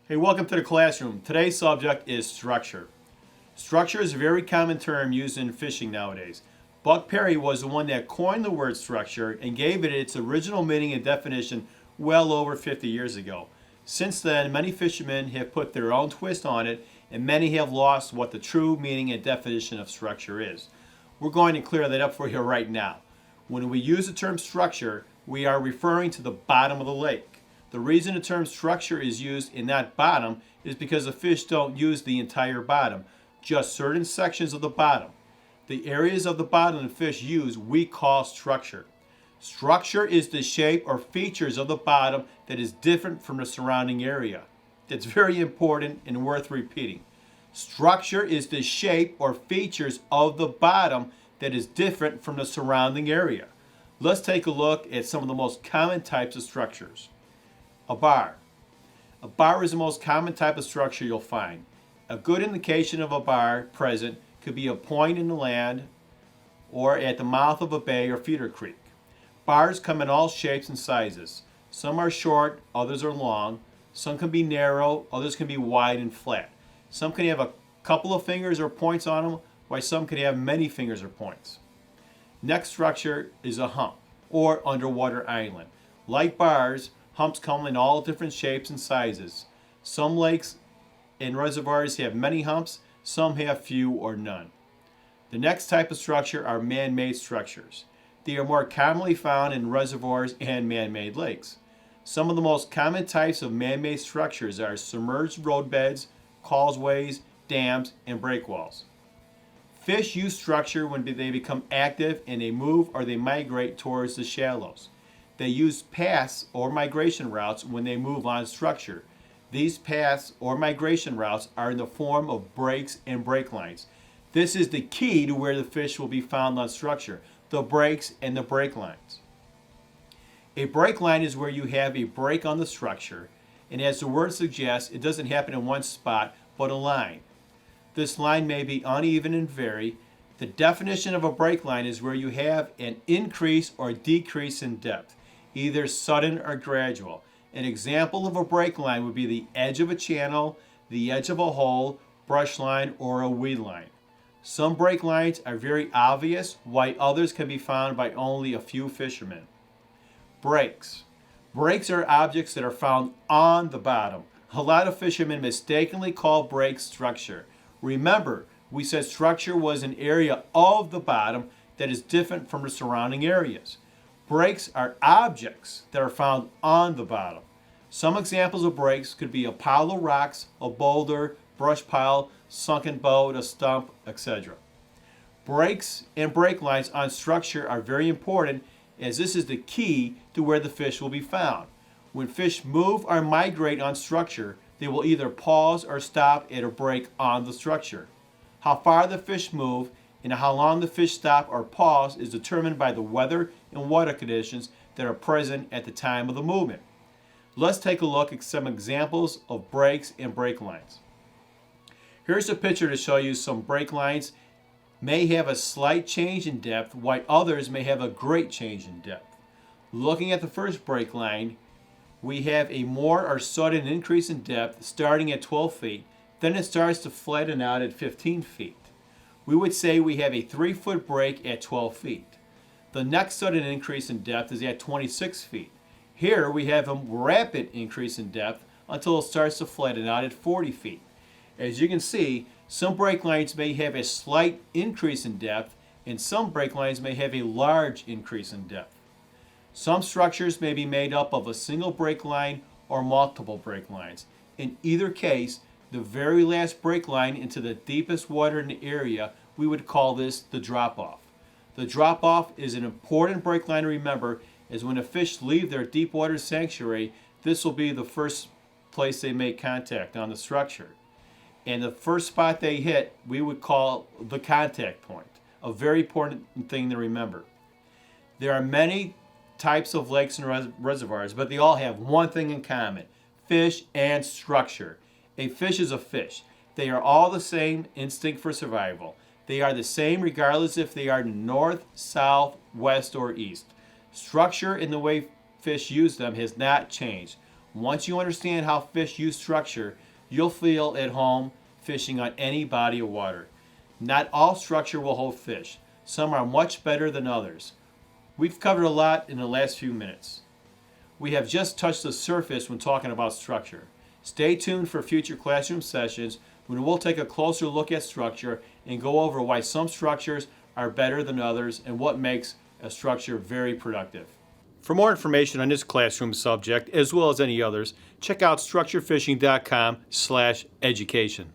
Hey, welcome to the classroom. Today's subject is structure. Structure is a very common term used in fishing nowadays. Buck Perry was the one that coined the word structure and gave it its original meaning and definition well over 50 years ago. Since then, many fishermen have put their own twist on it, and many have lost what the true meaning and definition of structure is. We're going to clear that up for you right now. When we use the term structure, we are referring to the bottom of the lake. The reason the term structure is used in that bottom is because the fish don't use the entire bottom, just certain sections of the bottom. The areas of the bottom the fish use we call structure. Structure is the shape or features of the bottom that is different from the surrounding area. That's very important and worth repeating. Structure is the shape or features of the bottom that is different from the surrounding area. Let's take a look at some of the most common types of structures. A bar. A bar is the most common type of structure you'll find. A good indication of a bar present could be a point in the land or at the mouth of a bay or feeder creek. Bars come in all shapes and sizes. Some are short, others are long. Some can be narrow, others can be wide and flat. Some can have a couple of fingers or points on them, while some can have many fingers or points. Next structure is a hump or underwater island. Like bars, humps come in all different shapes and sizes. Some lakes and reservoirs have many humps, some have few or none. The next type of structure are man-made structures. They are more commonly found in reservoirs and man-made lakes. Some of the most common types of man-made structures are submerged roadbeds, causeways, dams, and breakwalls. Fish use structure when they become active and they move or they migrate towards the shallows. They use paths or migration routes when they move on structure. These paths or migration routes are in the form of breaks and break lines. This is the key to where the fish will be found on structure, the breaks and the break lines. A break line is where you have a break on the structure, and as the word suggests, it doesn't happen in one spot, but a line. This line may be uneven and vary. The definition of a break line is where you have an increase or decrease in depth, either sudden or gradual. An example of a break line would be the edge of a channel, the edge of a hole, brush line, or a weed line. Some break lines are very obvious, while others can be found by only a few fishermen. Breaks. Breaks are objects that are found on the bottom. A lot of fishermen mistakenly call breaks structure. Remember, we said structure was an area of the bottom that is different from the surrounding areas. Breaks are objects that are found on the bottom. Some examples of breaks could be a pile of rocks, a boulder, brush pile, sunken boat, a stump, etc. Breaks and break lines on structure are very important as this is the key to where the fish will be found. When fish move or migrate on structure, they will either pause or stop at a break on the structure. How far the fish move and how long the fish stop or pause is determined by the weather and water conditions that are present at the time of the movement. Let's take a look at some examples of breaks and break lines. Here's a picture to show you some break lines may have a slight change in depth, while others may have a great change in depth. Looking at the first break line, we have a more or sudden increase in depth starting at 12 feet, then it starts to flatten out at 15 feet. We would say we have a 3-foot break at 12 feet. The next sudden increase in depth is at 26 feet. Here we have a rapid increase in depth until it starts to flatten out at 40 feet. As you can see, some break lines may have a slight increase in depth and some break lines may have a large increase in depth. Some structures may be made up of a single break line or multiple break lines. In either case, the very last break line into the deepest water in the area, we would call this the drop-off. The drop-off is an important break line to remember, as when the fish leave their deep water sanctuary, this will be the first place they make contact on the structure. And the first spot they hit, we would call the contact point, a very important thing to remember. There are many types of lakes and reservoirs, but they all have one thing in common: fish and structure. A fish is a fish. They are all the same instinct for survival. They are the same regardless if they are north, south, west, or east. Structure in the way fish use them has not changed. Once you understand how fish use structure, you'll feel at home fishing on any body of water. Not all structure will hold fish. Some are much better than others. We've covered a lot in the last few minutes. We have just touched the surface when talking about structure. Stay tuned for future classroom sessions when we'll take a closer look at structure and go over why some structures are better than others and what makes a structure very productive. For more information on this classroom subject, as well as any others, check out structurefishing.com/education.